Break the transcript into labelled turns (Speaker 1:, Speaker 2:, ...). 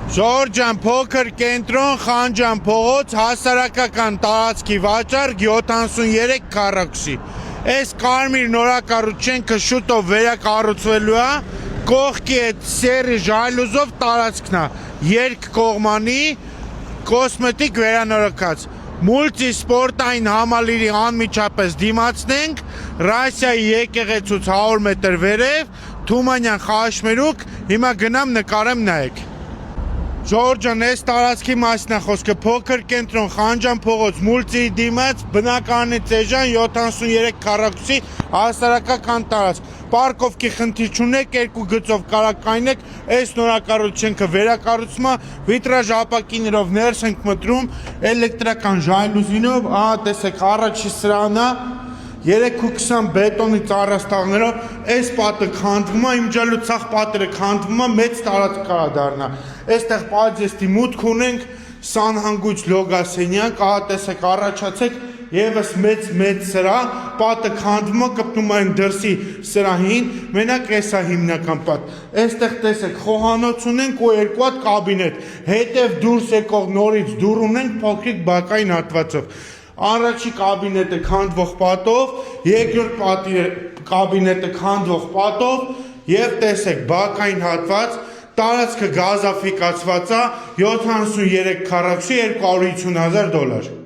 Speaker 1: Ժորժան փոքր կենտրոն Խանջան փողոց հասարակական տարածքի վաճառք 73 քառակուսի։ Այս կարմիր նորակառույց շենքը շուտով վերակառուցվելու է, կողքի այդ սերի ժայլուզով տարածքն է, երկկողմանի կոսմետիկ վերանորոգած։ Մուլտի սպորտային համալիրի անմիջապես դիմացնենք, Ռասիայի եկեղեցուց 100 մետր վերև, Թումանյան խաչմերուկ, հիմա գնամ նկարեմ նայեք։ Ժորժան, այս տարածքի մասին է խոսքը, փոքր կենտրոն Խանջան փողոց մուլտիի դիմաց, բնակարանից էժան 73 քառակուսի հասարակական տարածք։ Պարկովքի խնդիր չունեք, 2 գծով կարակ կայնեք, այս նորակառույց շենքը վերակառուցվում է, վիտրաժ ապակիներով ներս ենք մտրում, էլեկտրական ժայլուզինով, տեսեք առաջի սրահն է, 3.20 բետոնի ծառաստաղներով, այս պատը քանդվում է, իմջալու ցախ պատերը քանդվում է, մեծ տարածք կարա դառնա։ Այստեղ պադյեստի մուտք ունենք, սանհանգույց լոգասենյակ, տեսեք առաջացեք, եւս մեծ սրահ, պատը քանդվում է, կպնում են դրսի սրահին, մենակ էսա հիմնական պատ։ Այստեղ տեսեք խոհանոց ունենք ու 2 հատ կաբինետ, հետև դուրս եկող նորից դուռ ունենք փոքրիկ բակային հատվածով։ Առաջի կաբինետը քանդվող պատով, երկրորդ կաբինետը քանդվող պատով եւ տեսեք բակային հատված, տարածքը գազաֆիկացված է, 73 քառակուսի $250,000։